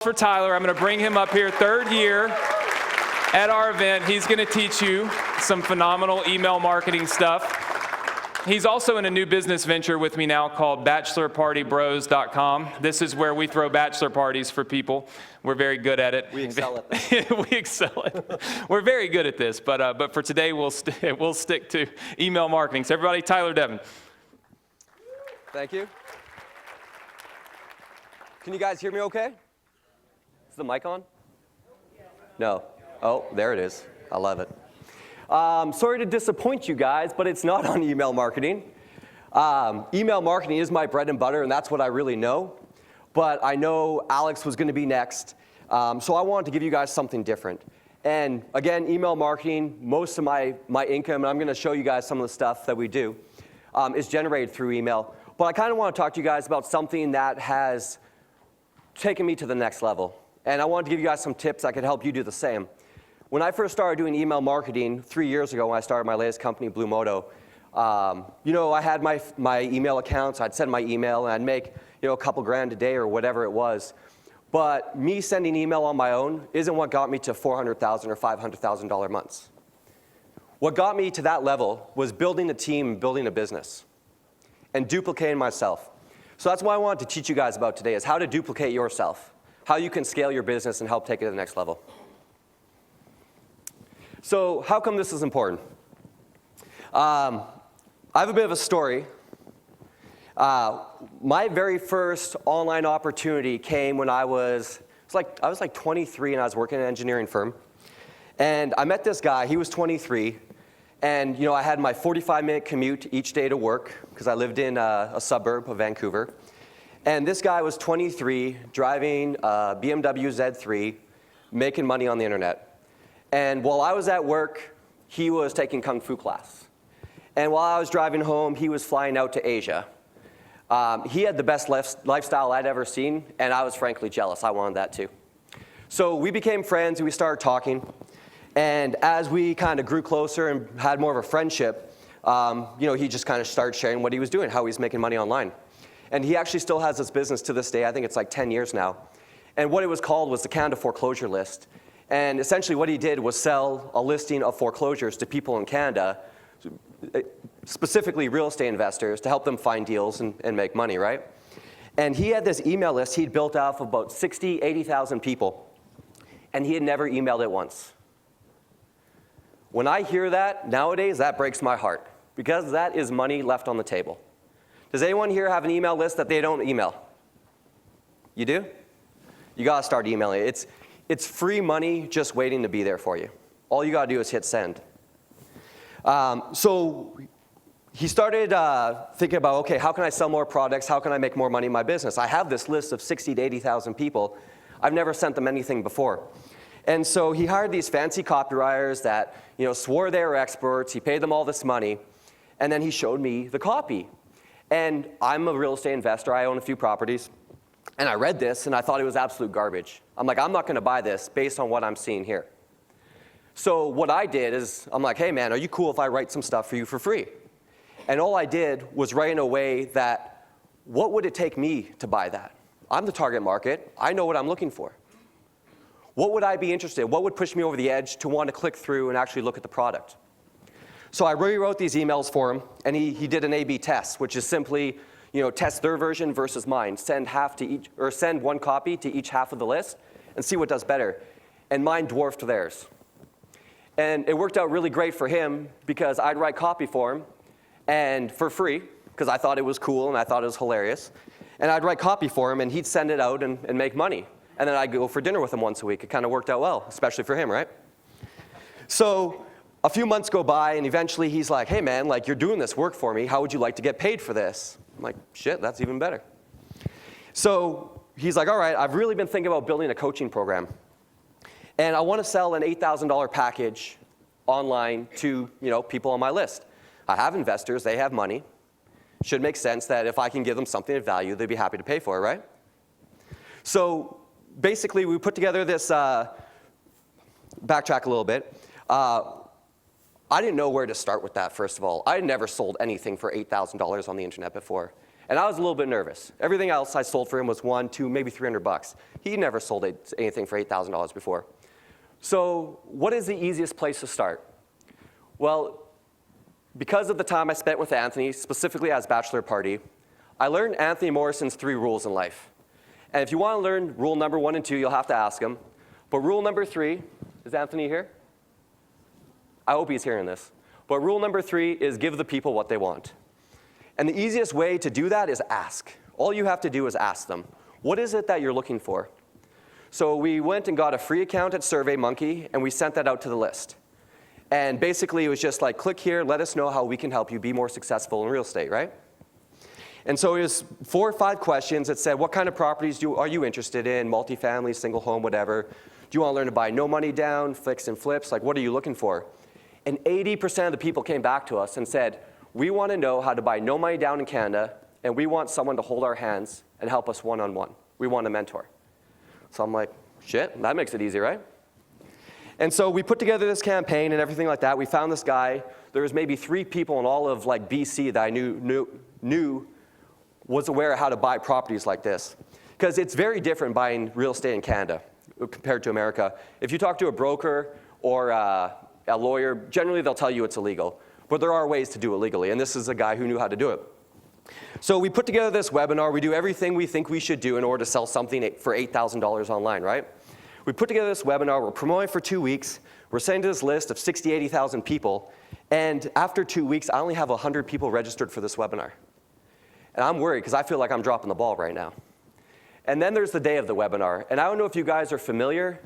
For Tyler, I'm going to bring him up here, third year at our event. He's going to teach you some phenomenal email marketing stuff. He's also in a new business venture with me now called bachelorpartybros.com. This is where we throw bachelor parties for people. We're very good at it. We excel at that. We excel at it. We're very good at this, but for today we'll stick to email marketing. So everybody, Tyler Devin. Thank you. Can you guys hear me okay? Is the mic on? No. Oh, there it is. I love it. Sorry to disappoint you guys, but it's not on email marketing. Email marketing is my bread and butter, and that's what I really know. But I know Alex was going to be next, so I wanted to give you guys something different. And again, email marketing, most of my income, and I'm going to show you guys some of the stuff that we do, is generated through email. But I kind of want to talk to you guys about something that has taken me to the next level. And I wanted to give you guys some tips that could help you do the same. When I first started doing email marketing 3 years ago when I started my latest company, Blue Moto, I had my email accounts. I'd send my email, and I'd make a couple grand a day or whatever it was. But me sending email on my own isn't what got me to $400,000 or $500,000 months. What got me to that level was building a team and building a business and duplicating myself. So that's what I wanted to teach you guys about today, is how to duplicate yourself, how you can scale your business and help take it to the next level. So how come this is important? I have a bit of a story. My very first online opportunity came when I was 23 and I was working in an engineering firm. And I met this guy, he was 23. And I had my 45-minute commute each day to work because I lived in a suburb of Vancouver. And this guy was 23, driving a BMW Z3, making money on the internet. And while I was at work, he was taking Kung Fu class. And while I was driving home, he was flying out to Asia. He had the best lifestyle I'd ever seen, and I was frankly jealous. I wanted that too. So we became friends, and we started talking. And as we kind of grew closer and had more of a friendship, he just kind of started sharing what he was doing, how he was making money online. And he actually still has this business to this day. I think it's like 10 years now. And what it was called was the Canada Foreclosure List. And essentially what he did was sell a listing of foreclosures to people in Canada, specifically real estate investors, to help them find deals and make money, right? And he had this email list he'd built off of about 60,000, 80,000 people. And he had never emailed it once. When I hear that, nowadays, that breaks my heart, because that is money left on the table. Does anyone here have an email list that they don't email? You do? You gotta start emailing. It's free money just waiting to be there for you. All you gotta do is hit send. So he started thinking about, okay, how can I sell more products? How can I make more money in my business? I have this list of 60,000 to 80,000 people. I've never sent them anything before. And so he hired these fancy copywriters that swore they were experts. He paid them all this money. And then he showed me the copy. And I'm a real estate investor. I own a few properties. And I read this, and I thought it was absolute garbage. I'm like, I'm not going to buy this based on what I'm seeing here. So what I did is, I'm like, hey, man, are you cool if I write some stuff for you for free? And all I did was write in a way that, what would it take me to buy that? I'm the target market. I know what I'm looking for. What would I be interested in? What would push me over the edge to want to click through and actually look at the product? So I rewrote these emails for him, and he did an A/B test, which is simply, test their version versus mine. Send one copy to each half of the list, and see what does better. And mine dwarfed theirs. And it worked out really great for him because I'd write copy for him, and for free, because I thought it was cool and I thought it was hilarious. And I'd write copy for him, and he'd send it out and make money. And then I'd go for dinner with him once a week. It kind of worked out well, especially for him, right? So a few months go by, and eventually he's like, hey, man, you're doing this work for me. How would you like to get paid for this? I'm like, shit, that's even better. So he's like, all right, I've really been thinking about building a coaching program. And I want to sell an $8,000 package online to people on my list. I have investors. They have money. Should make sense that if I can give them something of value, they'd be happy to pay for it, right? So basically, we put together this, backtrack a little bit. I didn't know where to start with that, first of all. I had never sold anything for $8,000 on the internet before. And I was a little bit nervous. Everything else I sold for him was $100, $200, maybe $300. He never sold anything for $8,000 before. So what is the easiest place to start? Well, because of the time I spent with Anthony, specifically at his bachelor party, I learned Anthony Morrison's 3 rules in life. And if you want to learn rule number 1 and 2, you'll have to ask him. But rule number 3, is Anthony here? I hope he's hearing this. But rule number 3 is give the people what they want. And the easiest way to do that is ask. All you have to do is ask them, what is it that you're looking for? So we went and got a free account at SurveyMonkey, and we sent that out to the list. And basically, it was just like, click here, let us know how we can help you be more successful in real estate, right? And so it was 4 or 5 questions that said, what kind of properties are you interested in? Multifamily, single home, whatever. Do you want to learn to buy no money down, fix and flips? Like, what are you looking for? And 80% of the people came back to us and said, we want to know how to buy no money down in Canada, and we want someone to hold our hands and help us one-on-one. We want a mentor. So I'm like, shit, that makes it easy, right? And so we put together this campaign and everything like that. We found this guy. There was maybe 3 people in all of like BC that I knew was aware of how to buy properties like this. Because it's very different buying real estate in Canada compared to America. If you talk to a broker or a lawyer, generally they'll tell you it's illegal. But there are ways to do it legally, and this is a guy who knew how to do it. So we put together this webinar. We do everything we think we should do in order to sell something for $8,000 online, right? We put together this webinar. We're promoting for 2 weeks. We're sending to this list of 60, 80,000 people. And after 2 weeks, I only have 100 people registered for this webinar. And I'm worried because I feel like I'm dropping the ball right now. And then there's the day of the webinar. And I don't know if you guys are familiar.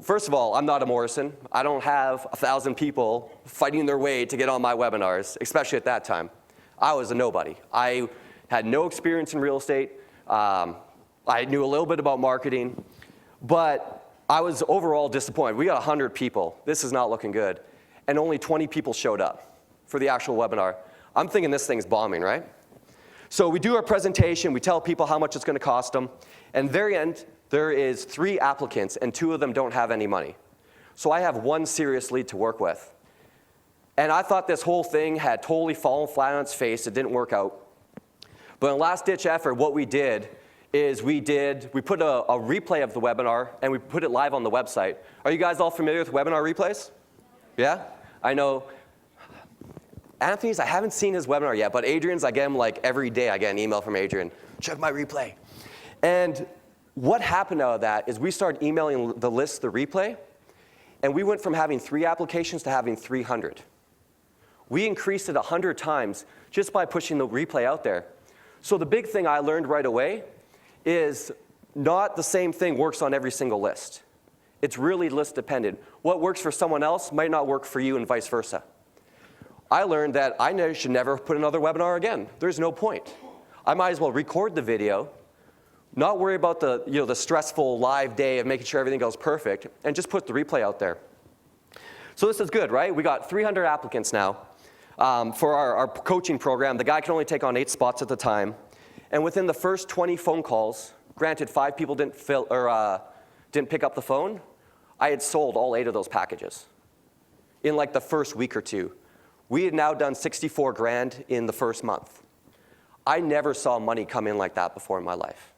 First of all, I'm not a Morrison. I don't have 1,000 people fighting their way to get on my webinars, especially at that time. I was a nobody. I had no experience in real estate. I knew a little bit about marketing, but I was overall disappointed. We got 100 people. This is not looking good. And only 20 people showed up for the actual webinar. I'm thinking this thing's bombing, right? So we do our presentation. We tell people how much it's going to cost them. And at the very end, there is 3 applicants, and 2 of them don't have any money. So I have 1 serious lead to work with. And I thought this whole thing had totally fallen flat on its face. It didn't work out. But in a last-ditch effort, what we did is we put a replay of the webinar, and we put it live on the website. Are you guys all familiar with webinar replays? Yeah? I know. Anthony's, I haven't seen his webinar yet, but Adrian's, I get him like every day. I get an email from Adrian. Check my replay. And what happened out of that is we started emailing the list, the replay, and we went from having 3 applications to having 300. We increased it 100 times just by pushing the replay out there. So the big thing I learned right away is not the same thing works on every single list. It's really list dependent. What works for someone else might not work for you and vice versa. I learned that I should never put another webinar again. There's no point. I might as well record the video, not worry about the stressful live day of making sure everything goes perfect, and just put the replay out there. So this is good, right? We got 300 applicants now for our coaching program. The guy can only take on 8 spots at the time. And within the first 20 phone calls, granted 5 people didn't pick up the phone, I had sold all 8 of those packages in like the first week or 2. We had now done 64 grand in the first month. I never saw money come in like that before in my life.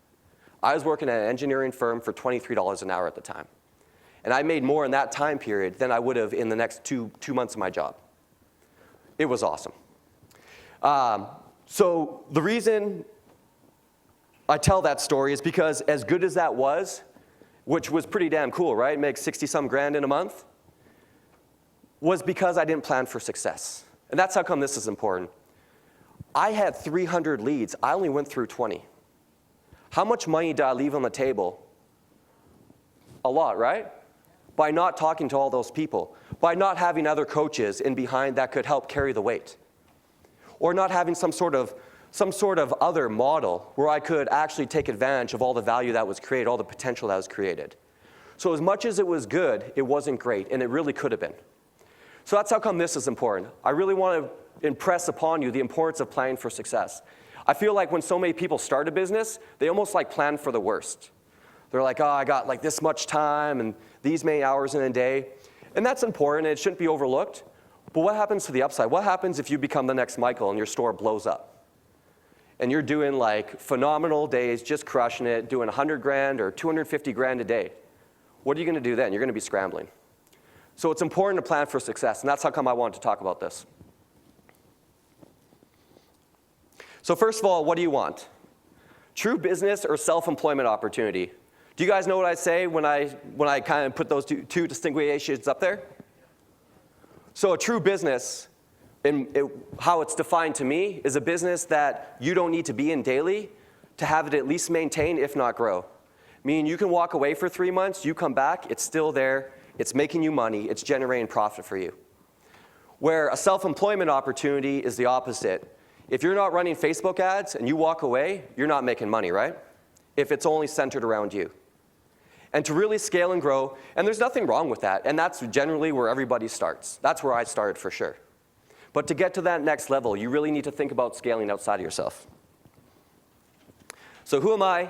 I was working at an engineering firm for $23 an hour at the time. And I made more in that time period than I would have in the next two months of my job. It was awesome. So the reason I tell that story is because as good as that was, which was pretty damn cool, right? Make 60-some grand in a month, was because I didn't plan for success. And that's how come this is important. I had 300 leads. I only went through 20. How much money did I leave on the table? A lot, right? By not talking to all those people. By not having other coaches in behind that could help carry the weight. Or not having some sort of other model where I could actually take advantage of all the value that was created, all the potential that was created. So as much as it was good, it wasn't great, and it really could have been. So that's how come this is important. I really want to impress upon you the importance of planning for success. I feel like when so many people start a business, they almost like plan for the worst. They're like, oh, I got like this much time and these many hours in a day. And that's important, and it shouldn't be overlooked. But what happens to the upside? What happens if you become the next Michael and your store blows up? and you're doing like phenomenal days, just crushing it, doing 100 grand or 250 grand a day, what are you going to do then? You're going to be scrambling. So it's important to plan for success, and that's how come I wanted to talk about this. So first of all, what do you want? True business or self-employment opportunity? Do you guys know what I say when I kind of put those two distinguishations up there? So a true business, how it's defined to me, is a business that you don't need to be in daily to have it at least maintain, if not grow. Meaning you can walk away for 3 months, you come back, it's still there, it's making you money, it's generating profit for you. Where a self-employment opportunity is the opposite. If you're not running Facebook ads and you walk away, you're not making money, right? If it's only centered around you. And to really scale and grow, and there's nothing wrong with that, and that's generally where everybody starts. That's where I started for sure. But to get to that next level, you really need to think about scaling outside of yourself. So who am I?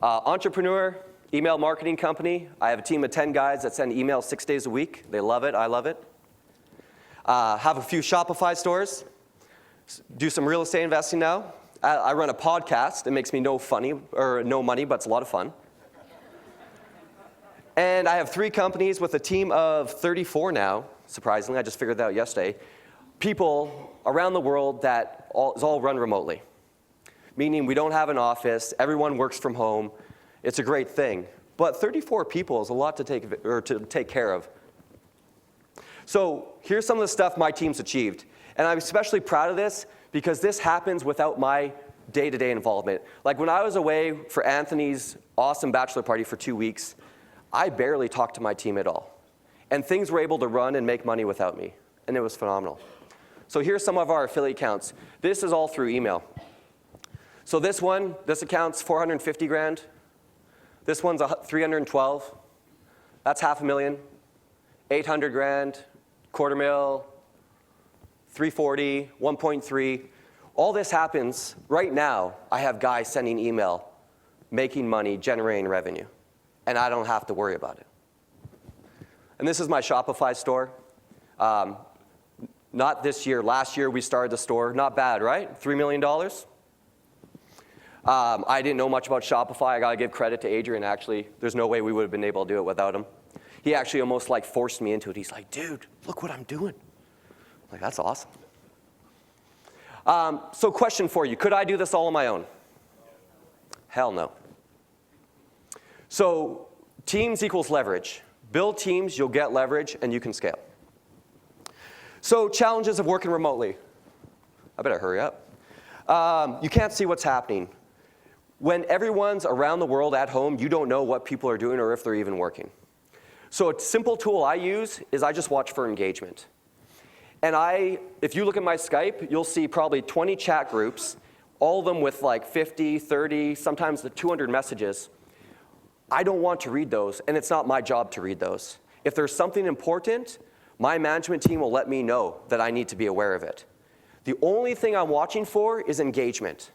Entrepreneur, email marketing company. I have a team of 10 guys that send emails 6 days a week. They love it, I love it. Have a few Shopify stores. Do some real estate investing now. I run a podcast. It makes me no money, but it's a lot of fun. And I have 3 companies with a team of 34 now, surprisingly. I just figured that out yesterday. People around the world that is all run remotely. Meaning we don't have an office, everyone works from home. It's a great thing. But 34 people is a lot to take care of. So here's some of the stuff my team's achieved. And I'm especially proud of this because this happens without my day-to-day involvement. Like when I was away for Anthony's awesome bachelor party for 2 weeks, I barely talked to my team at all. And things were able to run and make money without me. And it was phenomenal. So here's some of our affiliate accounts. This is all through email. So this account's 450 grand. This one's 312. That's $500,000. 800 grand, $250,000, 340, 1.3. All this happens right now. I have guys sending email, making money, generating revenue. And I don't have to worry about it. And this is my Shopify store. Not this year. Last year we started the store. Not bad, right? $3 million. I didn't know much about Shopify. I got to give credit to Adrian, actually. There's no way we would have been able to do it without him. He actually almost like forced me into it. He's like, dude, look what I'm doing. I'm like, that's awesome. So question for you. Could I do this all on my own? Hell no. So teams equals leverage. Build teams, you'll get leverage, and you can scale. So challenges of working remotely. I better hurry up. You can't see what's happening. When everyone's around the world at home, you don't know what people are doing or if they're even working. So a simple tool I use is I just watch for engagement. And if you look at my Skype, you'll see probably 20 chat groups, all of them with like 50, 30, sometimes the 200 messages. I don't want to read those, and it's not my job to read those. If there's something important, my management team will let me know that I need to be aware of it. The only thing I'm watching for is engagement.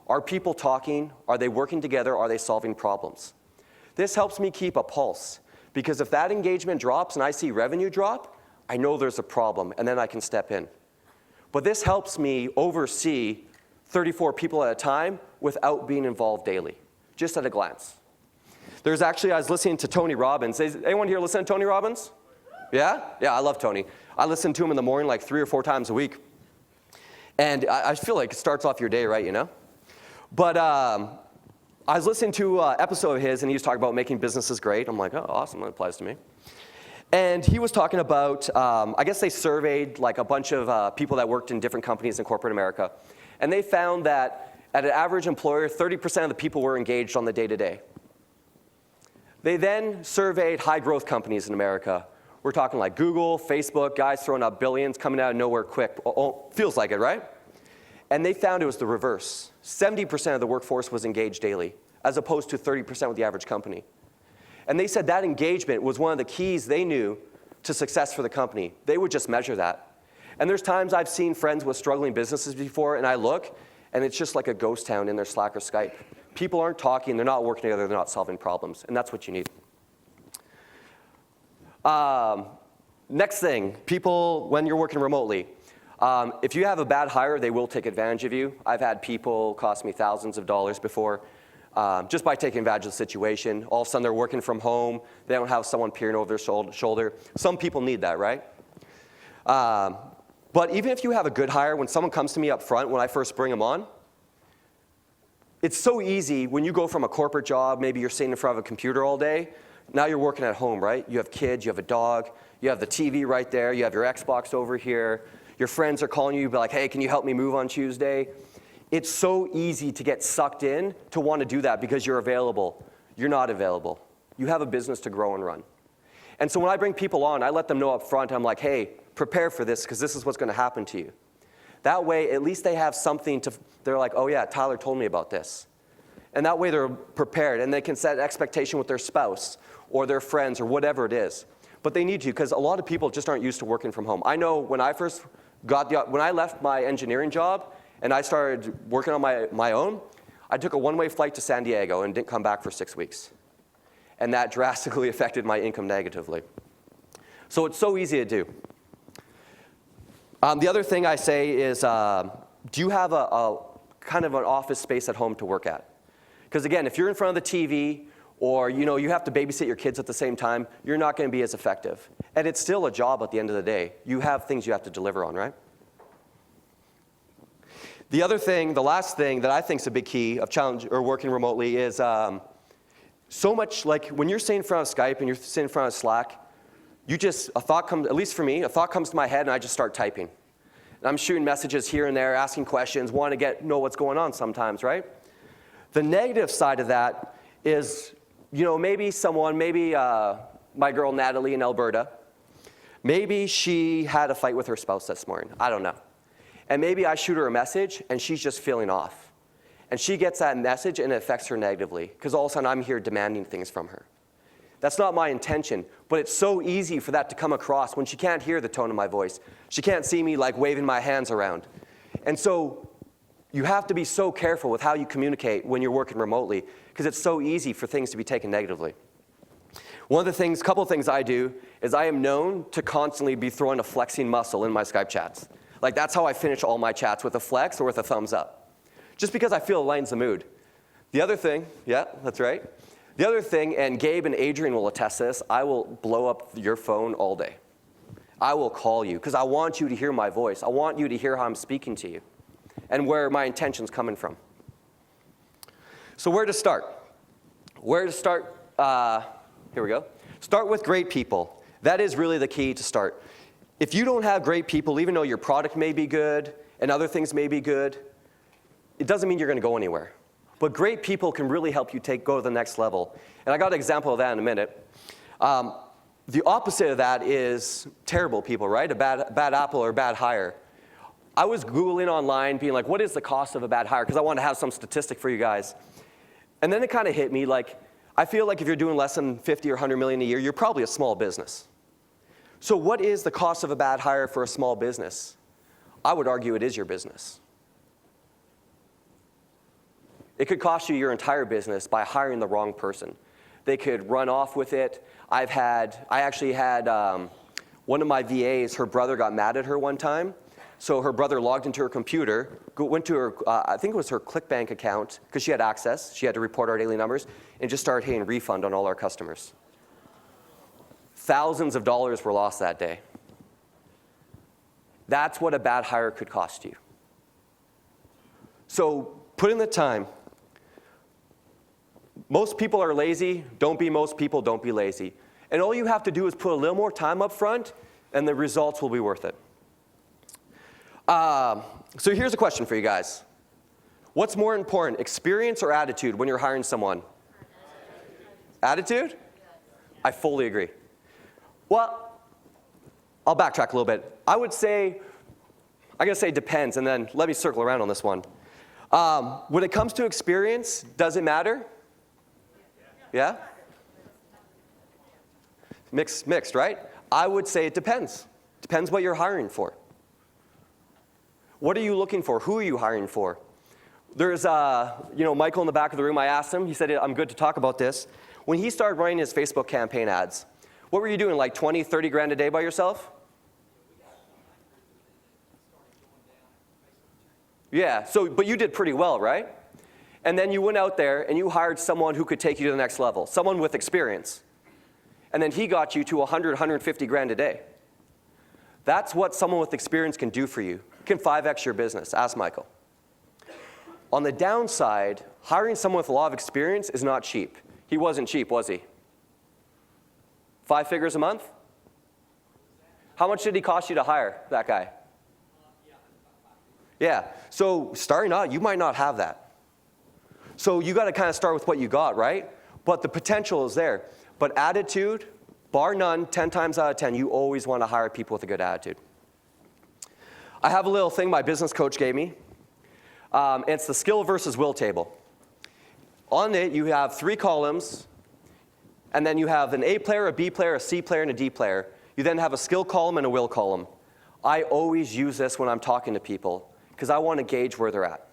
Are people talking? Are they working together? Are they solving problems? This helps me keep a pulse, because if that engagement drops and I see revenue drop, I know there's a problem, and then I can step in. But this helps me oversee 34 people at a time without being involved daily, just at a glance. There's actually, I was listening to Tony Robbins. Is anyone here listen to Tony Robbins? Yeah? Yeah, I love Tony. I listen to him in the morning like 3 or 4 times a week. And I feel like it starts off your day right, you know? But I was listening to an episode of his, and he was talking about making businesses great. I'm like, oh, awesome, that applies to me. And he was talking about, I guess they surveyed like a bunch of people that worked in different companies in corporate America. And they found that at an average employer, 30% of the people were engaged on the day-to-day. They then surveyed high-growth companies in America. We're talking like Google, Facebook, guys throwing up billions, coming out of nowhere quick. Feels like it, right? And they found it was the reverse. 70% of the workforce was engaged daily, as opposed to 30% with the average company. And they said that engagement was one of the keys they knew to success for the company. They would just measure that. And there's times I've seen friends with struggling businesses before, and I look, and it's just like a ghost town in their Slack or Skype. People aren't talking, they're not working together, they're not solving problems, and that's what you need. Next thing, people, when you're working remotely, If you have a bad hire, they will take advantage of you. I've had people cost me thousands of dollars before just by taking advantage of the situation. All of a sudden, they're working from home. They don't have someone peering over their shoulder. Some people need that, right? But even if you have a good hire, when someone comes to me up front, when I first bring them on, it's so easy when you go from a corporate job, maybe you're sitting in front of a computer all day, now you're working at home, right? You have kids, you have a dog, you have the TV right there, you have your Xbox over here, your friends are calling you, be like, hey, can you help me move on Tuesday? It's so easy to get sucked in to want to do that because you're available. You're not available. You have a business to grow and run. And so when I bring people on, I let them know up front, I'm like, hey, prepare for this because this is what's going to happen to you. That way, at least they have something to, they're like, oh yeah, Tyler told me about this. And that way they're prepared and they can set an expectation with their spouse or their friends or whatever it is. But they need to because a lot of people just aren't used to working from home. I know when I first when I left my engineering job and I started working on my own, I took a one-way flight to San Diego and didn't come back for 6 weeks. And that drastically affected my income negatively. So it's so easy to do. The other thing I say is, do you have a kind of an office space at home to work at? Because again, if you're in front of the TV or you have to babysit your kids at the same time, you're not going to be as effective. And it's still a job at the end of the day. You have things you have to deliver on, right? The other thing, the last thing that I think is a big key of challenge or working remotely is so much like when you're sitting in front of Skype and you're sitting in front of Slack, a thought comes, at least for me, a thought comes to my head and I just start typing. And I'm shooting messages here and there, asking questions, want to know what's going on sometimes, right? The negative side of that is, maybe my girl Natalie in Alberta, maybe she had a fight with her spouse this morning. I don't know. And maybe I shoot her a message and she's just feeling off. And she gets that message and it affects her negatively because all of a sudden I'm here demanding things from her. That's not my intention, but it's so easy for that to come across when she can't hear the tone of my voice. She can't see me like waving my hands around. And so you have to be so careful with how you communicate when you're working remotely because it's so easy for things to be taken negatively. Couple of things I do is I am known to constantly be throwing a flexing muscle in my Skype chats. Like that's how I finish all my chats, with a flex or with a thumbs up. Just because I feel it lightens the mood. The other thing, yeah, that's right. The other thing, and Gabe and Adrian will attest to this, I will blow up your phone all day. I will call you because I want you to hear my voice. I want you to hear how I'm speaking to you and where my intention's coming from. So where to start? Where to start? Here we go. Start with great people. That is really the key to start. If you don't have great people, even though your product may be good and other things may be good, it doesn't mean you're going to go anywhere. But great people can really help you go to the next level. And I got an example of that in a minute. The opposite of that is terrible people, right? A bad apple or a bad hire. I was Googling online being like, what is the cost of a bad hire? Because I wanted to have some statistic for you guys. And then it kind of hit me like, I feel like if you're doing less than 50 or 100 million a year, you're probably a small business. So what is the cost of a bad hire for a small business? I would argue it is your business. It could cost you your entire business by hiring the wrong person. They could run off with it. I actually had one of my VAs, her brother got mad at her one time. So her brother logged into her computer, went to her, I think it was her ClickBank account, because she had access. She had to report our daily numbers, and just started hitting refund on all our customers. Thousands of dollars were lost that day. That's what a bad hire could cost you. So put in the time. Most people are lazy. Don't be most people. Don't be lazy. And all you have to do is put a little more time up front, and the results will be worth it. So here's a question for you guys. What's more important, experience or attitude when you're hiring someone? Attitude? I fully agree. Well, I'll backtrack a little bit. I gotta say depends, and then let me circle around on this one. When it comes to experience, does it matter? Yeah? Mixed, right? I would say it depends. Depends what you're hiring for. What are you looking for? Who are you hiring for? There's, Michael in the back of the room, I asked him, he said, I'm good to talk about this. When he started running his Facebook campaign ads, what were you doing, like 20, 30 grand a day by yourself? Yeah, but you did pretty well, right? And then you went out there and you hired someone who could take you to the next level, someone with experience. And then he got you to 100, 150 grand a day. That's what someone with experience can do for you. It can 5x your business. Ask Michael. On the downside, hiring someone with a lot of experience is not cheap. He wasn't cheap, was he? 5 figures a month? How much did he cost you to hire that guy? Yeah, so starting out, you might not have that. So you got to kind of start with what you got, right? But the potential is there. But attitude, bar none, 10 times out of 10, you always want to hire people with a good attitude. I have a little thing my business coach gave me. It's the skill versus will table. On it, you have 3 columns, and then you have an A player, a B player, a C player, and a D player. You then have a skill column and a will column. I always use this when I'm talking to people because I want to gauge where they're at.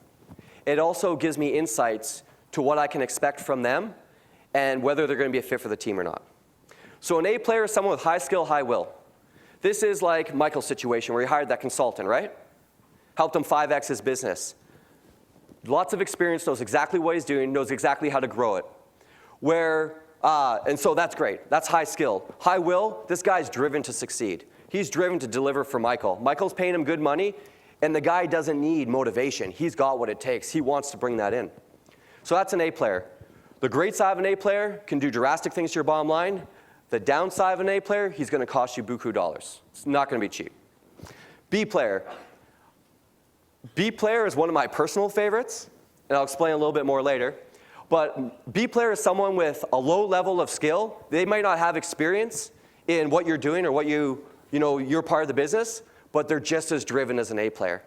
It also gives me insights to what I can expect from them and whether they're going to be a fit for the team or not. So an A player is someone with high skill, high will. This is like Michael's situation where he hired that consultant, right? Helped him 5x his business. Lots of experience, knows exactly what he's doing, knows exactly how to grow it. And so that's great. That's high skill. High will, this guy's driven to succeed. He's driven to deliver for Michael. Michael's paying him good money, and the guy doesn't need motivation. He's got what it takes. He wants to bring that in. So that's an A player. The great side of an A player can do drastic things to your bottom line. The downside of an A player, he's going to cost you buku dollars. It's not going to be cheap. B player. B player is one of my personal favorites, and I'll explain a little bit more later. But B player is someone with a low level of skill. They might not have experience in what you're doing or what you're part of the business, but they're just as driven as an A player.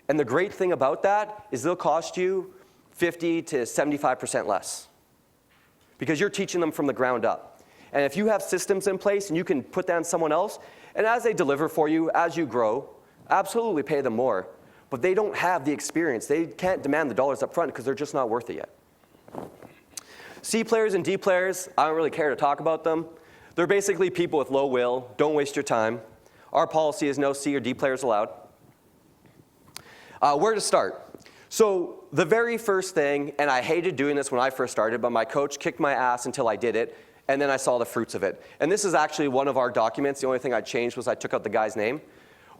And the great thing about that is they'll cost you 50 to 75% less because you're teaching them from the ground up. And if you have systems in place and you can put that on someone else, and as they deliver for you, as you grow, absolutely pay them more. But they don't have the experience. They can't demand the dollars up front because they're just not worth it yet. C players and D players, I don't really care to talk about them. They're basically people with low will. Don't waste your time. Our policy is no C or D players allowed. Where to start? So the very first thing, and I hated doing this when I first started, but my coach kicked my ass until I did it, and then I saw the fruits of it. And this is actually one of our documents. The only thing I changed was I took out the guy's name.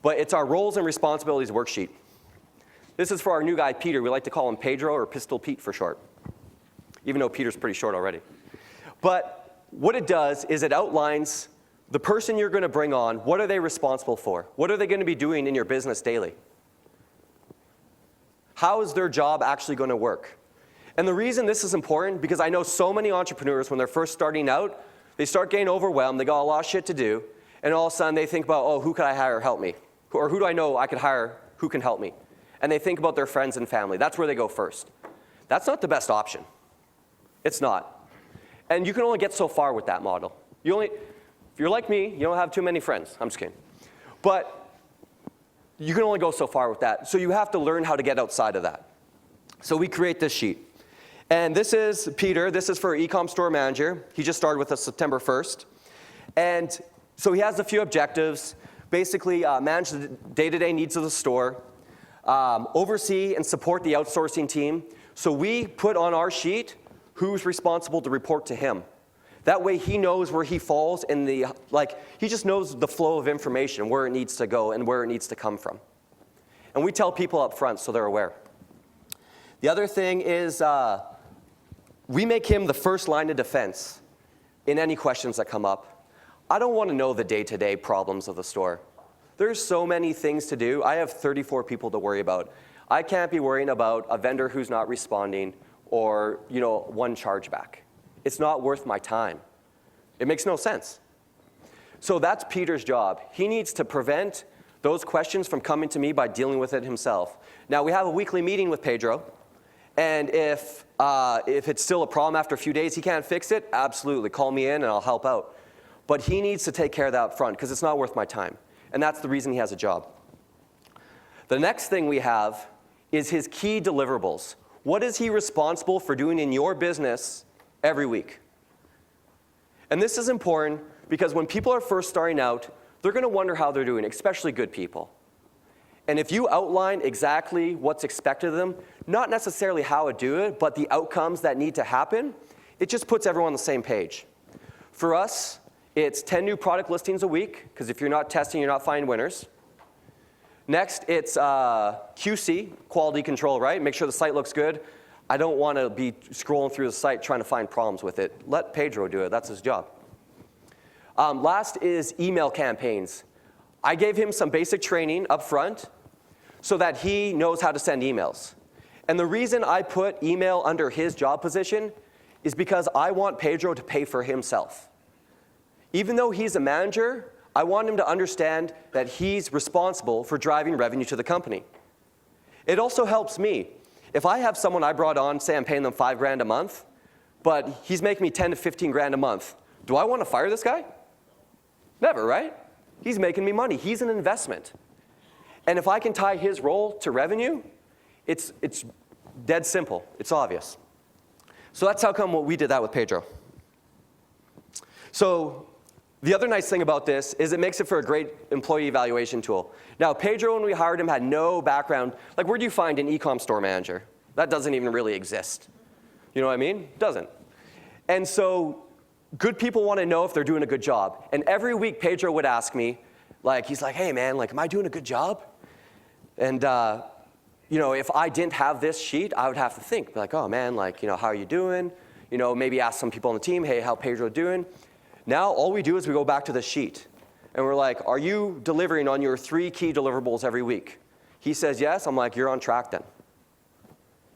But it's our roles and responsibilities worksheet. This is for our new guy, Peter. We like to call him Pedro or Pistol Pete for short, even though Peter's pretty short already. But what it does is it outlines the person you're going to bring on. What are they responsible for? What are they going to be doing in your business daily? How is their job actually going to work? And the reason this is important, because I know so many entrepreneurs, when they're first starting out, they start getting overwhelmed, they got a lot of shit to do, and all of a sudden they think about, oh, who could I hire help me? Or who do I know I could hire who can help me? And they think about their friends and family. That's where they go first. That's not the best option. It's not. And you can only get so far with that model. If you're like me, you don't have too many friends. I'm just kidding. But you can only go so far with that. So you have to learn how to get outside of that. So we create this sheet. And this is Peter. This is for e-com store manager. He just started with us September 1st. And so he has a few objectives. Basically, manage the day-to-day needs of the store, oversee and support the outsourcing team. So we put on our sheet who's responsible to report to him. That way he knows where he falls in he just knows the flow of information, where it needs to go and where it needs to come from. And we tell people up front so they're aware. The other thing is we make him the first line of defense in any questions that come up. I don't want to know the day-to-day problems of the store. There's so many things to do. I have 34 people to worry about. I can't be worrying about a vendor who's not responding or one chargeback. It's not worth my time. It makes no sense. So that's Peter's job. He needs to prevent those questions from coming to me by dealing with it himself. Now, we have a weekly meeting with Pedro, and if it's still a problem after a few days, he can't fix it, absolutely, call me in and I'll help out. But he needs to take care of that up front because it's not worth my time. And that's the reason he has a job. The next thing we have is his key deliverables. What is he responsible for doing in your business every week? And this is important because when people are first starting out, they're going to wonder how they're doing, especially good people. And if you outline exactly what's expected of them, not necessarily how to do it, but the outcomes that need to happen, it just puts everyone on the same page. For us, it's 10 new product listings a week, because if you're not testing, you're not finding winners. Next, it's QC, quality control, right? Make sure the site looks good. I don't want to be scrolling through the site trying to find problems with it. Let Pedro do it. That's his job. Last is email campaigns. I gave him some basic training up front so that he knows how to send emails. And the reason I put email under his job position is because I want Pedro to pay for himself. Even though he's a manager, I want him to understand that he's responsible for driving revenue to the company. It also helps me. If I have someone I brought on, say I'm paying them $5,000 a month, but he's making me 10 to 15 grand a month, do I want to fire this guy? Never, right? He's making me money. He's an investment. And if I can tie his role to revenue, it's dead simple. It's obvious. So that's how come we did that with Pedro. So the other nice thing about this is it makes it for a great employee evaluation tool. Now, Pedro, when we hired him, had no background. Like, where do you find an e-com store manager? That doesn't even really exist. You know what I mean? Doesn't. And so good people want to know if they're doing a good job. And every week, Pedro would ask me, he's like, hey, man, am I doing a good job? And, if I didn't have this sheet, I would have to think, be like, oh, man, how are you doing? Maybe ask some people on the team, hey, how Pedro doing? Now, all we do is we go back to the sheet. And we're like, are you delivering on your 3 key deliverables every week? He says yes. I'm like, you're on track then.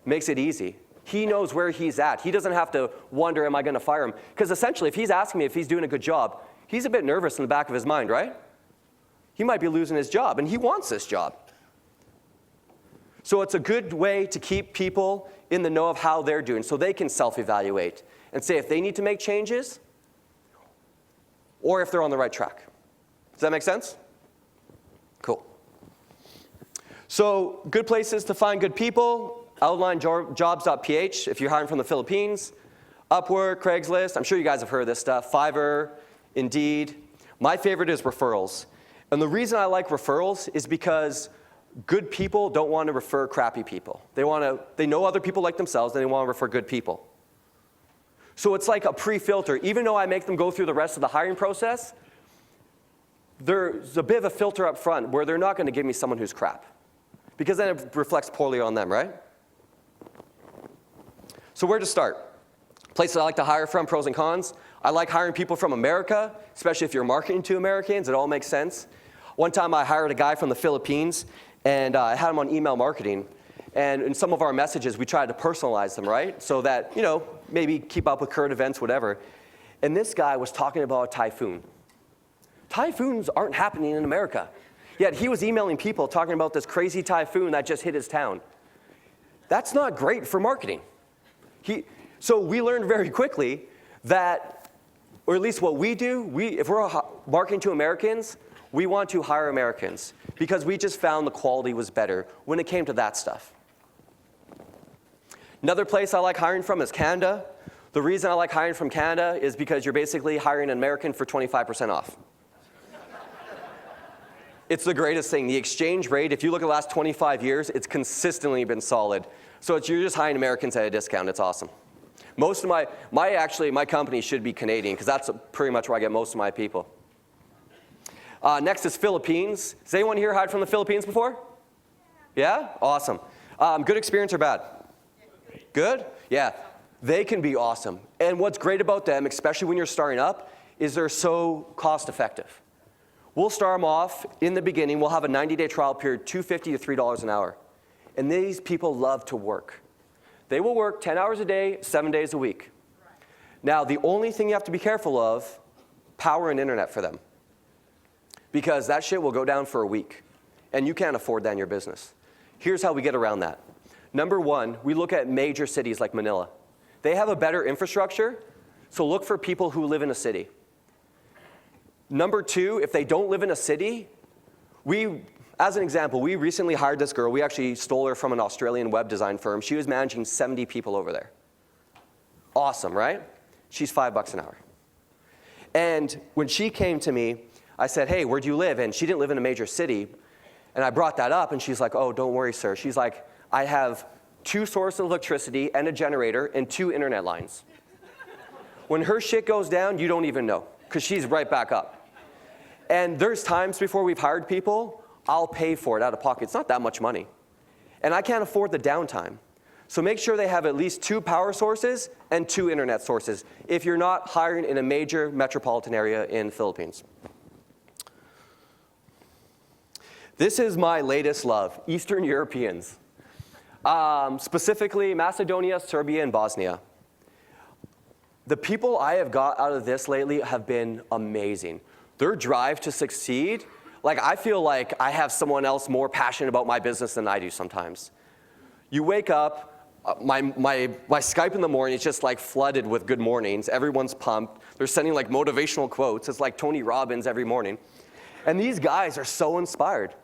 Makes it easy. He knows where he's at. He doesn't have to wonder, am I going to fire him? Because essentially, if he's asking me if he's doing a good job, he's a bit nervous in the back of his mind, right? He might be losing his job, and he wants this job. So it's a good way to keep people in the know of how they're doing so they can self-evaluate and say if they need to make changes or if they're on the right track. Does that make sense? Cool. So good places to find good people, outline jobs.ph if you're hiring from the Philippines, Upwork, Craigslist. I'm sure you guys have heard of this stuff. Fiverr, Indeed. My favorite is referrals. And the reason I like referrals is because good people don't want to refer crappy people. They know other people like themselves, and they want to refer good people. So it's like a pre-filter. Even though I make them go through the rest of the hiring process, there's a bit of a filter up front where they're not going to give me someone who's crap. Because then it reflects poorly on them, right? So where to start? Places I like to hire from, pros and cons. I like hiring people from America, especially if you're marketing to Americans. It all makes sense. One time I hired a guy from the Philippines, and I had him on email marketing. And in some of our messages, we tried to personalize them, right? So that, maybe keep up with current events, whatever. And this guy was talking about a typhoon. Typhoons aren't happening in America. Yet he was emailing people talking about this crazy typhoon that just hit his town. That's not great for marketing. So we learned very quickly that, or at least what we do, if we're marketing to Americans, we want to hire Americans because we just found the quality was better when it came to that stuff. Another place I like hiring from is Canada. The reason I like hiring from Canada is because you're basically hiring an American for 25% off. It's the greatest thing. The exchange rate, if you look at the last 25 years, it's consistently been solid. So you're just hiring Americans at a discount. It's awesome. Most of my company should be Canadian because that's pretty much where I get most of my people. Next is Philippines. Has anyone here hired from the Philippines before? Yeah? Awesome. Good experience or bad? Good? Yeah. They can be awesome. And what's great about them, especially when you're starting up, is they're so cost effective. We'll start them off in the beginning. We'll have a 90-day trial period, $2.50 to $3 an hour. And these people love to work. They will work 10 hours a day, 7 days a week. Now, the only thing you have to be careful of, power and internet for them. Because that shit will go down for a week. And you can't afford that in your business. Here's how we get around that. Number one, we look at major cities like Manila. They have a better infrastructure, so look for people who live in a city. Number two, if they don't live in a city, as an example, we recently hired this girl. We actually stole her from an Australian web design firm. She was managing 70 people over there. Awesome, right? She's $5 an hour. And when she came to me, I said, hey, where do you live? And she didn't live in a major city. And I brought that up, and she's like, oh, don't worry, sir. She's like, I have 2 sources of electricity and a generator and 2 internet lines. When her shit goes down, you don't even know, because she's right back up. And there's times before we've hired people, I'll pay for it out of pocket. It's not that much money. And I can't afford the downtime. So make sure they have at least 2 power sources and 2 internet sources if you're not hiring in a major metropolitan area in the Philippines. This is my latest love, Eastern Europeans. Specifically Macedonia, Serbia, and Bosnia. The people I have got out of this lately have been amazing. Their drive to succeed, like I feel like I have someone else more passionate about my business than I do sometimes. You wake up, my Skype in the morning is just like flooded with good mornings. Everyone's pumped. They're sending like motivational quotes. It's like Tony Robbins every morning. And these guys are so inspired.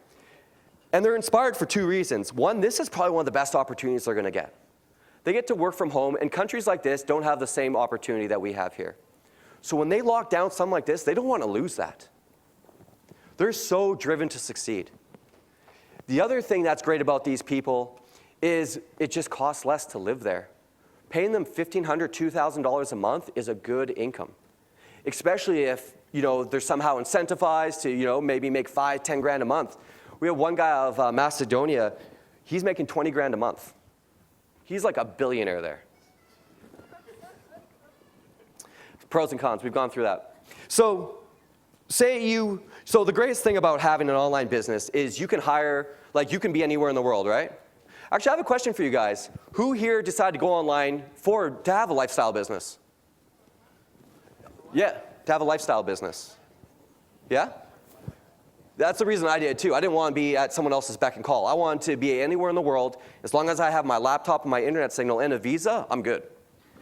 And they're inspired for 2 reasons. One, this is probably one of the best opportunities they're going to get. They get to work from home, and countries like this don't have the same opportunity that we have here. So when they lock down something like this, they don't want to lose that. They're so driven to succeed. The other thing that's great about these people is it just costs less to live there. Paying them $1,500, $2,000 a month is a good income, especially if they're somehow incentivized to maybe make 5, 10 grand a month. We have one guy out of Macedonia. He's making 20 grand a month. He's like a billionaire there. Pros and cons, we've gone through that. So the greatest thing about having an online business is you can hire, you can be anywhere in the world, right? Actually, I have a question for you guys. Who here decided to go online to have a lifestyle business? Yeah, to have a lifestyle business. Yeah? That's the reason I did it too. I didn't want to be at someone else's beck and call. I wanted to be anywhere in the world. As long as I have my laptop and my internet signal and a visa, I'm good.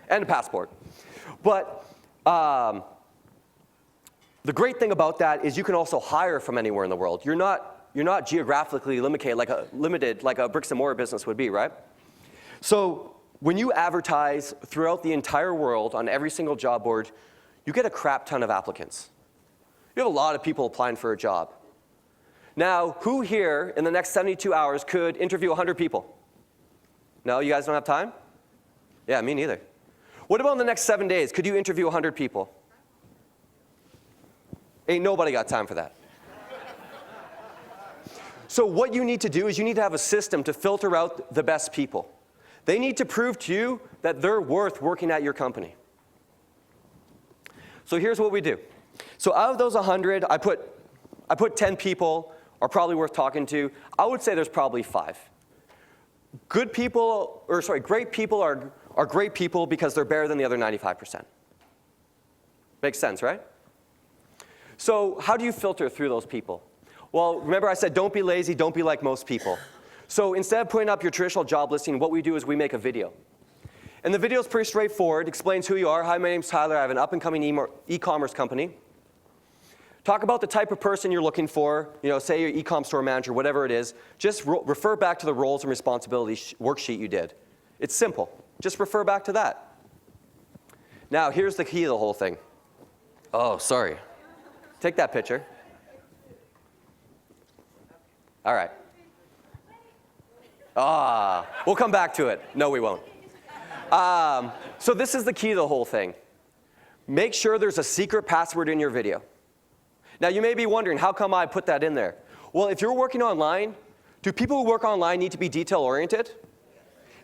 And a passport. But the great thing about that is you can also hire from anywhere in the world. You're not geographically limited like a bricks and mortar business would be, right? So when you advertise throughout the entire world on every single job board, you get a crap ton of applicants. You have a lot of people applying for a job. Now, who here in the next 72 hours could interview 100 people? No, you guys don't have time? Yeah, me neither. What about in the next 7 days? Could you interview 100 people? Ain't nobody got time for that. So what you need to do is you need to have a system to filter out the best people. They need to prove to you that they're worth working at your company. So here's what we do. So out of those 100, I put 10 people are probably worth talking to. I would say there's probably 5. Great people are great people because they're better than the other 95%. Makes sense, right? So how do you filter through those people? Well, remember I said don't be lazy, don't be like most people. So instead of putting up your traditional job listing, what we do is we make a video. And the video is pretty straightforward, explains who you are. Hi, my name's Tyler. I have an up-and-coming e-commerce company. Talk about the type of person you're looking for, say you're e-com store manager, whatever it is. Just refer back to the roles and responsibilities worksheet you did. It's simple. Just refer back to that. Now, here's the key to the whole thing. Oh, sorry. Take that picture. All right. We'll come back to it. No, we won't. So this is the key to the whole thing. Make sure there's a secret password in your video. Now, you may be wondering, how come I put that in there? Well, if you're working online, do people who work online need to be detail-oriented?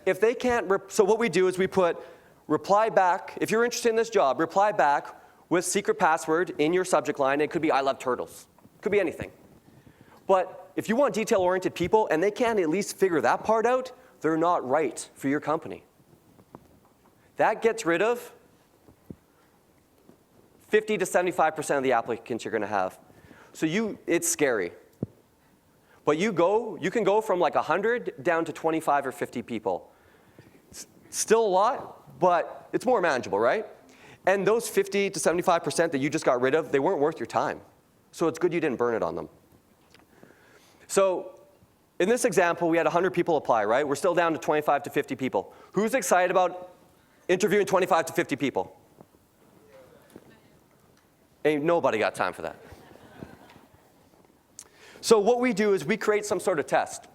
If they can't, so what we do is we put reply back. If you're interested in this job, reply back with secret password in your subject line. It could be, I love turtles. It could be anything. But if you want detail-oriented people and they can't at least figure that part out, they're not right for your company. That gets rid of 50 to 75% of the applicants you're going to have. So it's scary. But you can go from like 100 down to 25 or 50 people. Still a lot, but it's more manageable, right? And those 50 to 75% that you just got rid of, they weren't worth your time. So it's good you didn't burn it on them. So in this example, we had 100 people apply, right? We're still down to 25 to 50 people. Who's excited about interviewing 25 to 50 people? Ain't nobody got time for that. So what we do is we create some sort of test.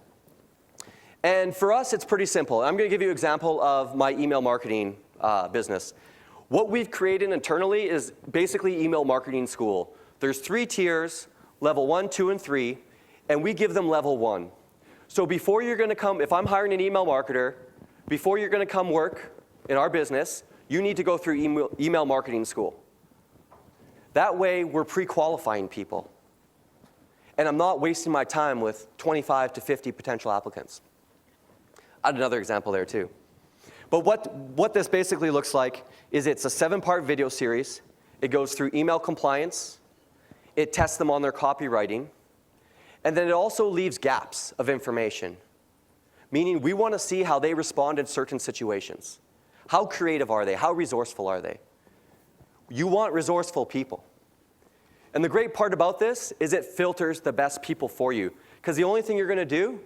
And for us, it's pretty simple. I'm going to give you an example of my email marketing business. What we've created internally is basically email marketing school. There's 3 tiers, level 1, 2, and 3, and we give them level 1. So before you're going to come, if I'm hiring an email marketer, before you're going to come work in our business, you need to go through email marketing school. That way, we're pre-qualifying people. And I'm not wasting my time with 25 to 50 potential applicants. I had another example there too. But what this basically looks like is it's a 7-part video series. It goes through email compliance. It tests them on their copywriting. And then it also leaves gaps of information, meaning we want to see how they respond in certain situations. How creative are they? How resourceful are they? You want resourceful people. And the great part about this is it filters the best people for you, because the only thing you're going to do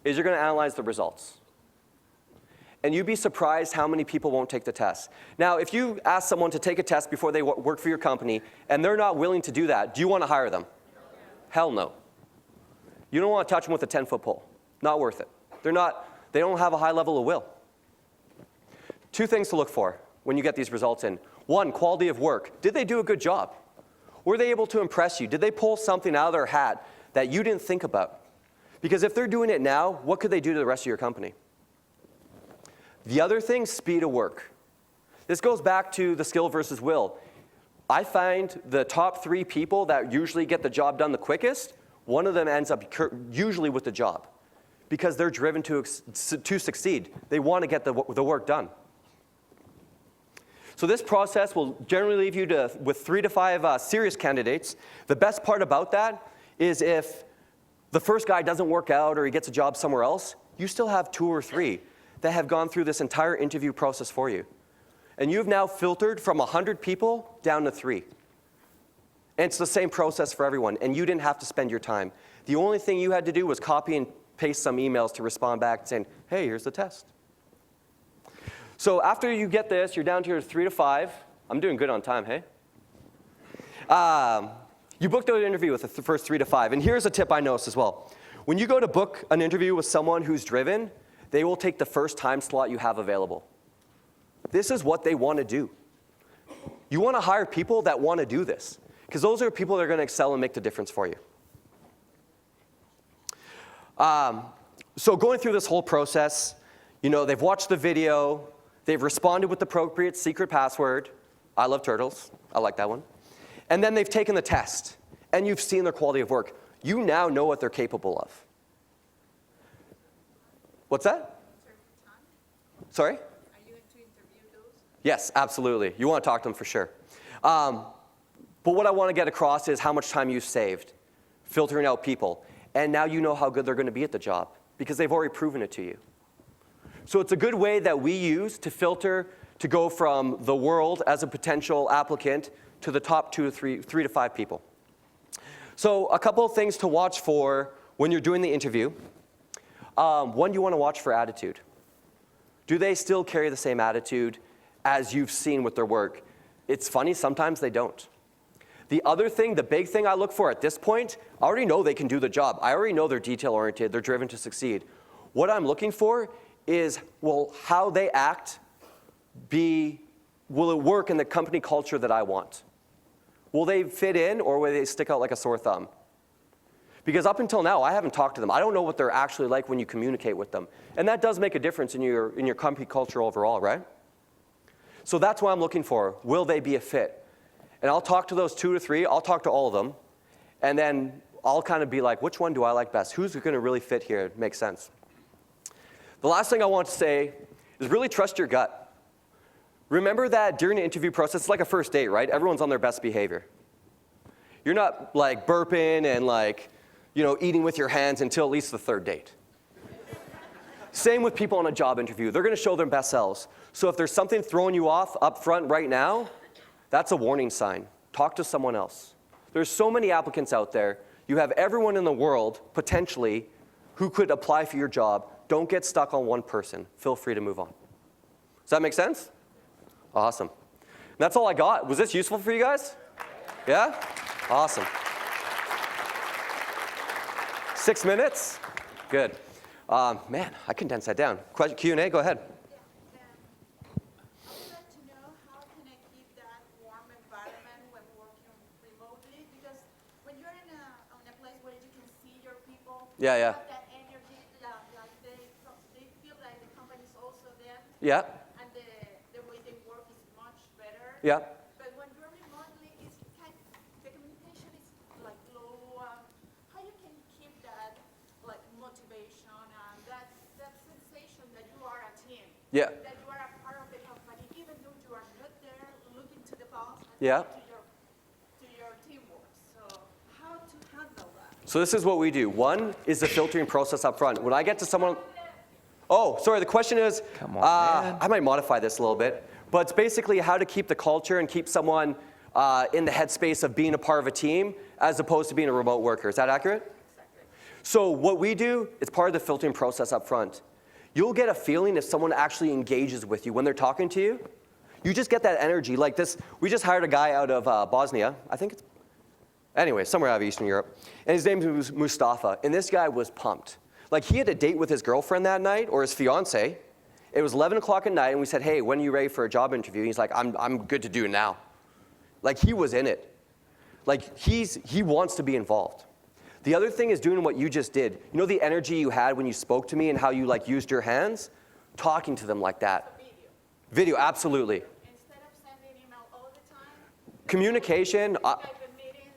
is you're going to analyze the results. And you'd be surprised how many people won't take the test. Now, if you ask someone to take a test before they work for your company, and they're not willing to do that, do you want to hire them? Hell no. You don't want to touch them with a 10-foot pole. Not worth it. They don't have a high level of will. 2 things to look for when you get these results in. 1, quality of work. Did they do a good job? Were they able to impress you? Did they pull something out of their hat that you didn't think about? Because if they're doing it now, what could they do to the rest of your company? The other thing, speed of work. This goes back to the skill versus will. I find the top 3 people that usually get the job done the quickest, one of them ends up usually with the job because they're driven to succeed. They want to get the work done. So this process will generally leave you with 3 to 5 serious candidates. The best part about that is if the first guy doesn't work out or he gets a job somewhere else, you still have 2 or 3 that have gone through this entire interview process for you. And you've now filtered from 100 people down to 3. And it's the same process for everyone, and you didn't have to spend your time. The only thing you had to do was copy and paste some emails to respond back saying, hey, here's the test. So after you get this, you're down to your 3 to 5. I'm doing good on time, hey? You booked an interview with the first 3 to 5. And here's a tip I noticed as well. When you go to book an interview with someone who's driven, they will take the first time slot you have available. This is what they want to do. You want to hire people that want to do this, because those are people that are going to excel and make the difference for you. So going through this whole process, they've watched the video, they've responded with the appropriate secret password. I love turtles. I like that one. And then they've taken the test, and you've seen their quality of work. You now know what they're capable of. What's that? Sorry? Are you going to interview those? Yes, absolutely. You want to talk to them for sure. But what I want to get across is how much time you've saved filtering out people. And now you know how good they're going to be at the job because they've already proven it to you. So it's a good way that we use to filter to go from the world as a potential applicant to the top 3 to 5 people. So a couple of things to watch for when you're doing the interview. 1, you want to watch for attitude. Do they still carry the same attitude as you've seen with their work? It's funny, sometimes they don't. The other thing, the big thing I look for at this point, I already know they can do the job. I already know they're detail-oriented, they're driven to succeed. What I'm looking for is, how they act will it work in the company culture that I want? Will they fit in, or will they stick out like a sore thumb? Because up until now, I haven't talked to them. I don't know what they're actually like when you communicate with them. And that does make a difference in your company culture overall, right? So that's what I'm looking for. Will they be a fit? And I'll talk to those 2 to 3. I'll talk to all of them. And then I'll kind of be like, which one do I like best? Who's going to really fit here? It makes sense. The last thing I want to say is really trust your gut. Remember that during the interview process, it's like a first date, right? Everyone's on their best behavior. You're not like burping and eating with your hands until at least the 3rd date. Same with people on a job interview. They're going to show their best selves. So if there's something throwing you off up front right now, that's a warning sign. Talk to someone else. There's so many applicants out there. You have everyone in the world, potentially, who could apply for your job. Don't get stuck on one person. Feel free to move on. Does that make sense? Awesome. That's all I got. Was this useful for you guys? Yeah? Awesome. 6 minutes? Good. Man, I condensed that down. Q&A, go ahead. I would like to know how can I keep that warm environment when working remotely? Because when you're in a place where you can see your people, Yeah. have that energy, like they feel like the company's also them, Yeah, and the way they work is much better. yeah. But when you're remotely, it's kind the communication is like low. How you can keep that like motivation and that sensation that you are a team, Yeah. that you are a part of the company, even though you are not there looking to the boss and Yeah. to your teamwork. So how to handle that? So this is what we do. One is the filtering process up front. When I get to someone, oh, sorry, the question is, Come on, man. I might modify this a little bit, but it's basically how to keep the culture and keep someone in the headspace of being a part of a team as opposed to being a remote worker. Is that accurate? So what we do is part of the filtering process up front. You'll get a feeling if someone actually engages with you when they're talking to you. You just get that energy. Like this, we just hired a guy out of Bosnia. I think it's, anyway, somewhere out of Eastern Europe. And his name was Mustafa. And this guy was pumped. Like he had a date with his girlfriend that night, or his fiance. It was 11 o'clock at night, and we said, hey, when are you ready for a job interview? He's like, I'm good to do it now. Like he was in it. Like he wants to be involved. The other thing is doing what you just did. You know the energy you had when you spoke to me and how you like used your hands? Talking to them like that. Video, absolutely. Instead of sending email all the time, Communication, Skype meetings.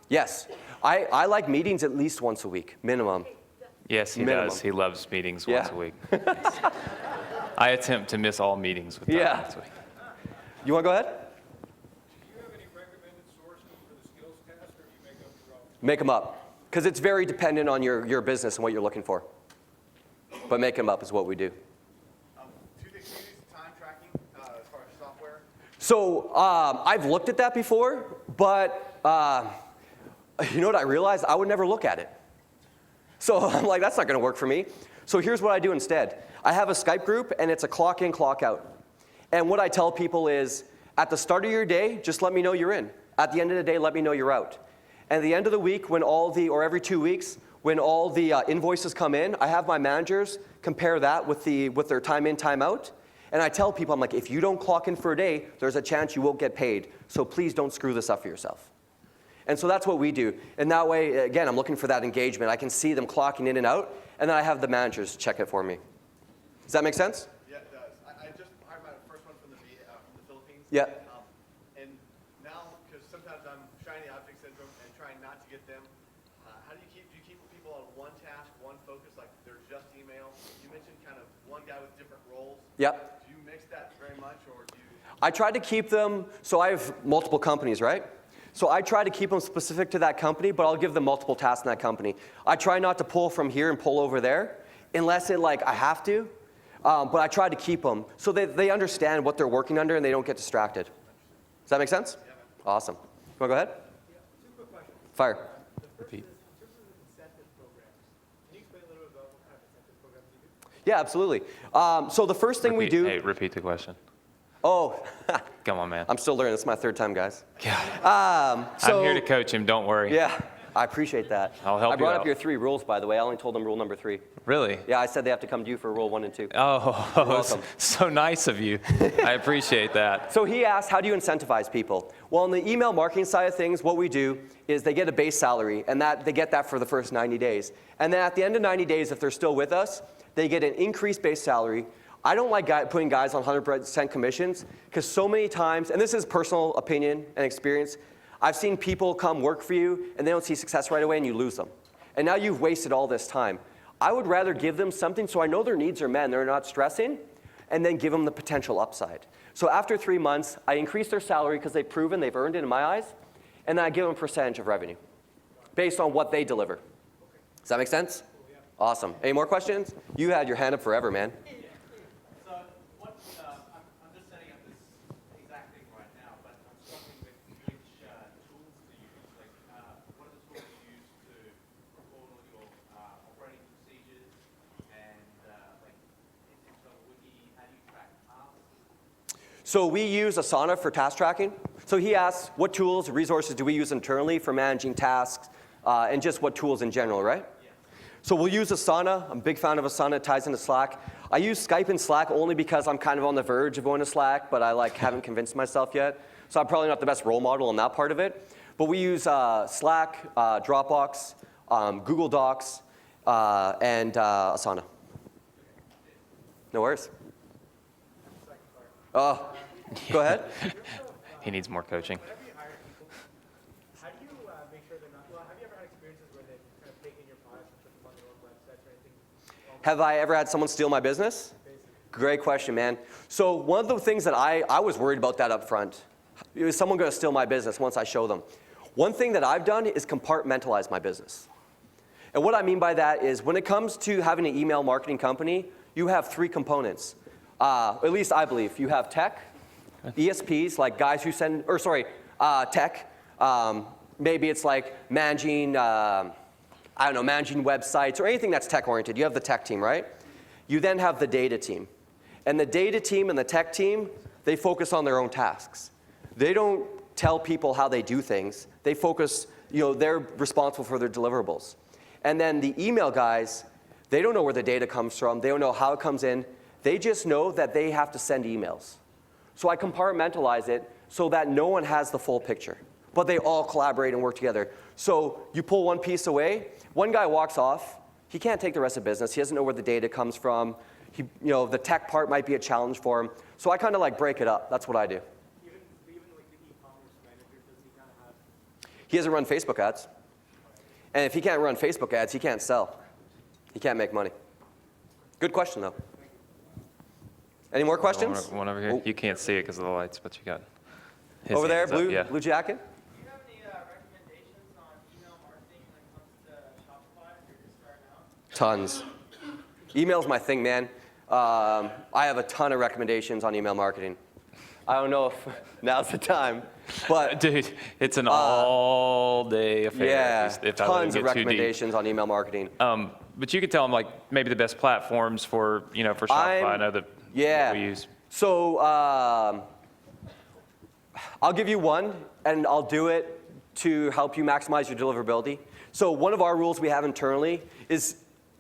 yes. I like meetings at least once a week, minimum. Yes, he Minimum. does. He loves meetings Yeah. once a week. I attempt to miss all meetings with Doug Yeah. once a week. You want to go ahead? Do you have any recommended sources for the skills test, or do you make up your own? Make them up. Because it's very dependent on your business and what you're looking for. But make them up is what we do. Do they use time tracking as far as software? So I've looked at that before, but you know what I realized? I would never look at it. So I'm like, that's not going to work for me. So here's what I do instead. I have a Skype group, and it's a clock in, clock out. And what I tell people is, at the start of your day, just let me know you're in. At the end of the day, let me know you're out. And at the end of the week, or every 2 weeks, when all the invoices come in, I have my managers compare that with their time in, time out. And I tell people, I'm like, if you don't clock in for a day, there's a chance you won't get paid. So please don't screw this up for yourself. And so that's what we do. And that way, again, I'm looking for that engagement. I can see them clocking in and out, and then I have the managers check it for me. Does that make sense? Yeah, it does. I just hired my first one from the Philippines. Yeah. And now, because sometimes I'm shiny object syndrome and trying not to get them, how do you keep people on one task, one focus, like they're just email? You mentioned kind of one guy with different roles. Yep. Do you mix that very much, or do you? I try to keep them, so I have multiple companies, right? So I try to keep them specific to that company, but I'll give them multiple tasks in that company. I try not to pull from here and pull over there, unless I have to. But I try to keep them so they understand what they're working under and they don't get distracted. Does that make sense? Yeah. Awesome. You want to go ahead? Yeah, two quick questions. Fire. The first Repeat. is, in terms of the incentive programs, can you explain a little bit about what kind of incentive programs you do? Yeah, absolutely. So the first thing we do. Hey, repeat the question. Oh, Come on, man. I'm still learning. This is my third time, guys. I'm So, here to coach him. Don't worry. Yeah, I appreciate that. I'll help I you brought up out. your 3 rules, by the way. I only told them rule number 3. Really? Yeah, I said they have to come to you for rule 1 and 2. Oh, welcome. so nice of you. I appreciate that. So he asked, how do you incentivize people? Well, on the email marketing side of things, what we do is they get a base salary, and they get that for the first 90 days. And then at the end of 90 days, if they're still with us, they get an increased base salary. I don't like putting guys on 100% commissions, because so many times, and this is personal opinion and experience, I've seen people come work for you, and they don't see success right away, and you lose them. And now you've wasted all this time. I would rather give them something so I know their needs are met and they're not stressing, and then give them the potential upside. So after 3 months, I increase their salary because they've proven they've earned it in my eyes, and then I give them a percentage of revenue based on what they deliver. Does that make sense? Awesome. Any more questions? You had your hand up forever, man. So I'm just setting up this exact thing right now, but I'm struggling with which tools to use. Like, what are the tools you use to record all your operating procedures and in terms of wiki, how do you track tasks? So we use Asana for task tracking. So he asks, what tools, resources do we use internally for managing tasks, and just what tools in general, right? So we'll use Asana. I'm a big fan of Asana. It ties into Slack. I use Skype and Slack only because I'm kind of on the verge of going to Slack, but I haven't convinced myself yet. So I'm probably not the best role model on that part of it. But we use Slack, Dropbox, Google Docs, and Asana. No worries. Oh, go ahead. He needs more coaching. Whenever you hire people, how do you make sure they're not, well, have you ever had experiences where they've kind of taken your products and put them on their own websites or anything? Have I ever had someone steal my business? Great question, man. So one of the things that I was worried about that up front. Is someone going to steal my business once I show them? One thing that I've done is compartmentalize my business. And what I mean by that is when it comes to having an email marketing company, you have 3 components. At least I believe. You have tech, ESPs, like guys who send, tech. Maybe it's like managing, managing websites or anything that's tech oriented. You have the tech team, right? You then have the data team. And the data team and the tech team, they focus on their own tasks. They don't tell people how they do things. They focus, they're responsible for their deliverables. And then the email guys, they don't know where the data comes from. They don't know how it comes in. They just know that they have to send emails. So I compartmentalize it so that no one has the full picture, but they all collaborate and work together. So you pull one piece away, one guy walks off, he can't take the rest of the business. He doesn't know where the data comes from. The tech part might be a challenge for him. So I kind of break it up. That's what I do. Even the e-commerce manager, does he kind of have? He doesn't run Facebook ads. And if he can't run Facebook ads, he can't sell. He can't make money. Good question, though. Any more questions? One over here. Oh. You can't see it because of the lights, but you got his Over there, hands up, blue, yeah. blue jacket? Do you have any recommendations on email marketing when it comes to Shopify if you're just starting out? Tons. Email's my thing, man. I have a ton of recommendations on email marketing. I don't know if now's the time, but Dude, it's an all-day affair. yeah, if I wouldn't tons of get too deep. recommendations on email marketing. But you could tell them maybe the best platforms for Shopify. I know that Yeah. we use. So I'll give you one, and I'll do it to help you maximize your deliverability. So one of our rules we have internally is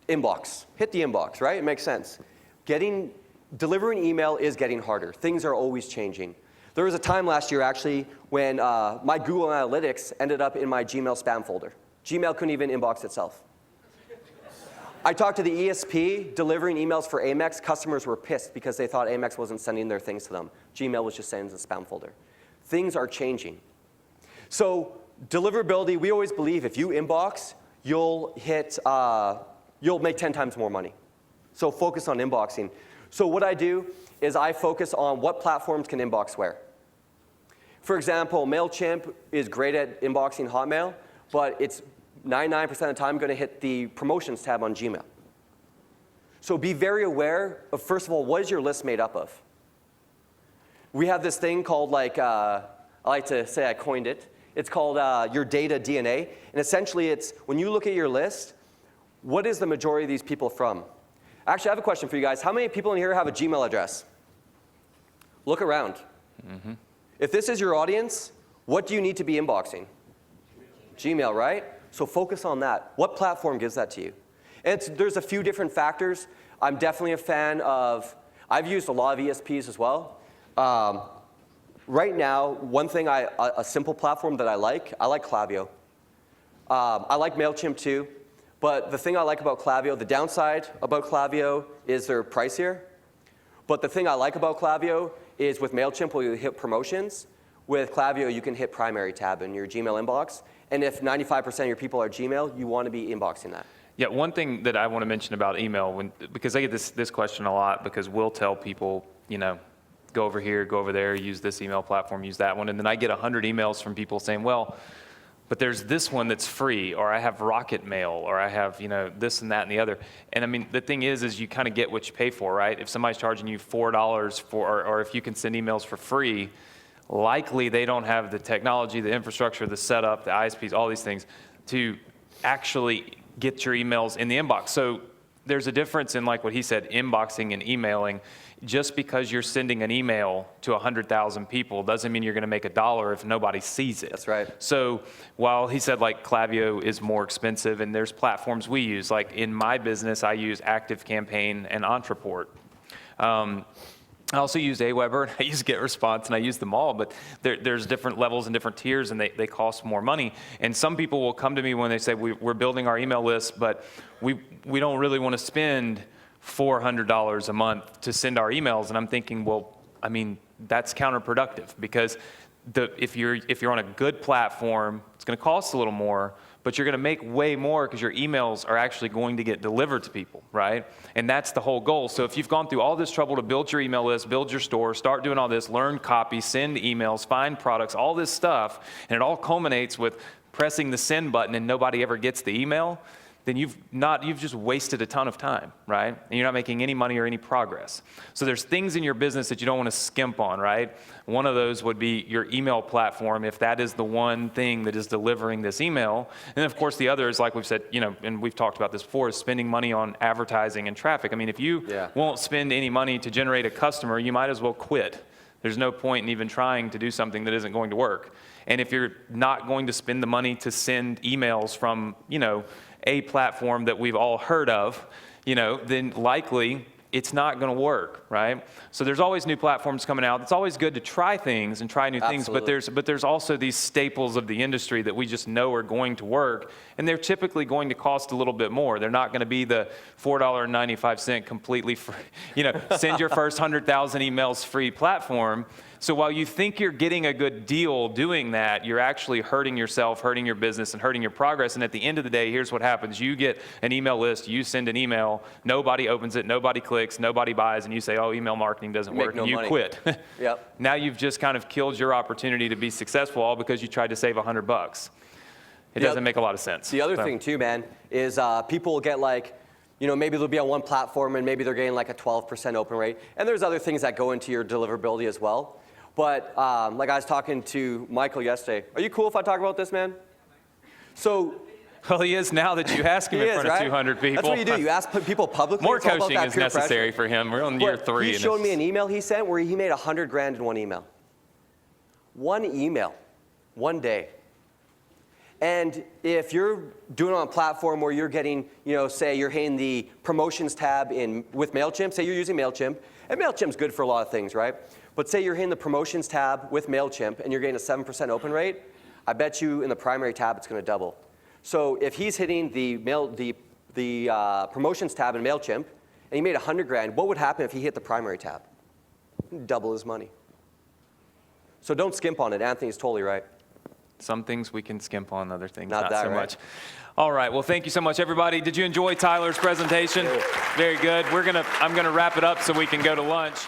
inbox. Hit the inbox, right? It makes sense. Delivering email is getting harder. Things are always changing. There was a time last year, actually, when my Google Analytics ended up in my Gmail spam folder. Gmail couldn't even inbox itself. I talked to the ESP delivering emails for Amex. Customers were pissed because they thought Amex wasn't sending their things to them. Gmail was just sending to the spam folder. Things are changing. So deliverability, we always believe if you inbox, you'll make 10 times more money. So focus on inboxing. So what I do is I focus on what platforms can inbox where. For example, MailChimp is great at inboxing Hotmail, but it's 99% of the time going to hit the promotions tab on Gmail. So be very aware of, first of all, what is your list made up of? We have this thing called, I like to say I coined it. It's called your data DNA. And essentially it's when you look at your list, what is the majority of these people from? Actually, I have a question for you guys. How many people in here have a Gmail address? Look around. Mm-hmm. If this is your audience, what do you need to be inboxing? Gmail, right? So focus on that. What platform gives that to you? And there's a few different factors. I'm definitely a fan of, I've used a lot of ESPs as well. Right now, one thing, a simple platform that I like Klaviyo. I like MailChimp too. But the thing I like about Klaviyo, the downside about Klaviyo is they're pricier. But the thing I like about Klaviyo is with MailChimp, where you hit promotions, with Klaviyo, you can hit primary tab in your Gmail inbox. And if 95% of your people are Gmail, you want to be inboxing that. Yeah, one thing that I want to mention about email, because I get this question a lot, because we'll tell people, go over here, go over there, use this email platform, use that one. And then I get 100 emails from people saying, well, but there's this one that's free, or I have Rocket Mail, or I have, this and that and the other. And I mean, the thing is you kind of get what you pay for, right? If somebody's charging you $4 or if you can send emails for free, likely they don't have the technology, the infrastructure, the setup, the ISPs, all these things to actually get your emails in the inbox. So there's a difference in, like what he said, inboxing and emailing. Just because you're sending an email to 100,000 people doesn't mean you're going to make $1 if nobody sees it. That's right. So while he said like Klaviyo is more expensive and there's platforms we use, like in my business, I use ActiveCampaign and Ontraport. I also use Aweber, and I use GetResponse, and I use them all, but there's different levels and different tiers, and they cost more money. And some people will come to me when they say, we're building our email list, but we don't really want to spend $400 a month to send our emails. And I'm thinking, well, I mean, that's counterproductive, because if you're on a good platform, it's going to cost a little more, but you're going to make way more because your emails are actually going to get delivered to people, right? And that's the whole goal. So if you've gone through all this trouble to build your email list, build your store, start doing all this, learn copy, send emails, find products, all this stuff, and it all culminates with pressing the send button and nobody ever gets the email, then you've just wasted a ton of time, right? And you're not making any money or any progress. So there's things in your business that you don't want to skimp on, right? One of those would be your email platform, if that is the one thing that is delivering this email. And then of course the other is, like we've said, and we've talked about this before, is spending money on advertising and traffic. I mean, if you won't spend any money to generate a customer, you might as well quit. There's no point in even trying to do something that isn't going to work. And if you're not going to spend the money to send emails from, a platform that we've all heard of, then likely it's not going to work, right? So there's always new platforms coming out. It's always good to try things and try new things, but there's also these staples of the industry that we just know are going to work, and they're typically going to cost a little bit more. They're not going to be the $4.95 completely free, send your first 100,000 emails free platform. So while you think you're getting a good deal doing that, you're actually hurting yourself, hurting your business, and hurting your progress. And at the end of the day, here's what happens. You get an email list, you send an email, nobody opens it, nobody clicks, nobody buys, and you say, oh, email marketing doesn't work, and you quit. Yep. Now you've just kind of killed your opportunity to be successful, all because you tried to save $100. It doesn't make a lot of sense. The other thing too, man, is people will get like, maybe they'll be on one platform and maybe they're getting like a 12% open rate. And there's other things that go into your deliverability as well. But like I was talking to Michael yesterday. Are you cool if I talk about this, man? So. Well, he is now that you ask him in front of 200 people. That's what you do. You ask people publicly. More coaching is necessary for him. We're on year 3. He showed me an email he sent where he made $100,000 in one email. One email, one day. And if you're doing it on a platform where you're getting, say you're hitting the promotions tab with MailChimp, say you're using MailChimp, and MailChimp's good for a lot of things, right? But say you're hitting the promotions tab with MailChimp and you're getting a 7% open rate, I bet you in the primary tab it's going to double. So if he's hitting the promotions tab in MailChimp and he made $100,000, what would happen if he hit the primary tab? Double his money. So don't skimp on it. Anthony's totally right. Some things we can skimp on, other things not so right. much. All right, well, thank you so much, everybody. Did you enjoy Tyler's presentation? Very good. I'm gonna wrap it up so we can go to lunch.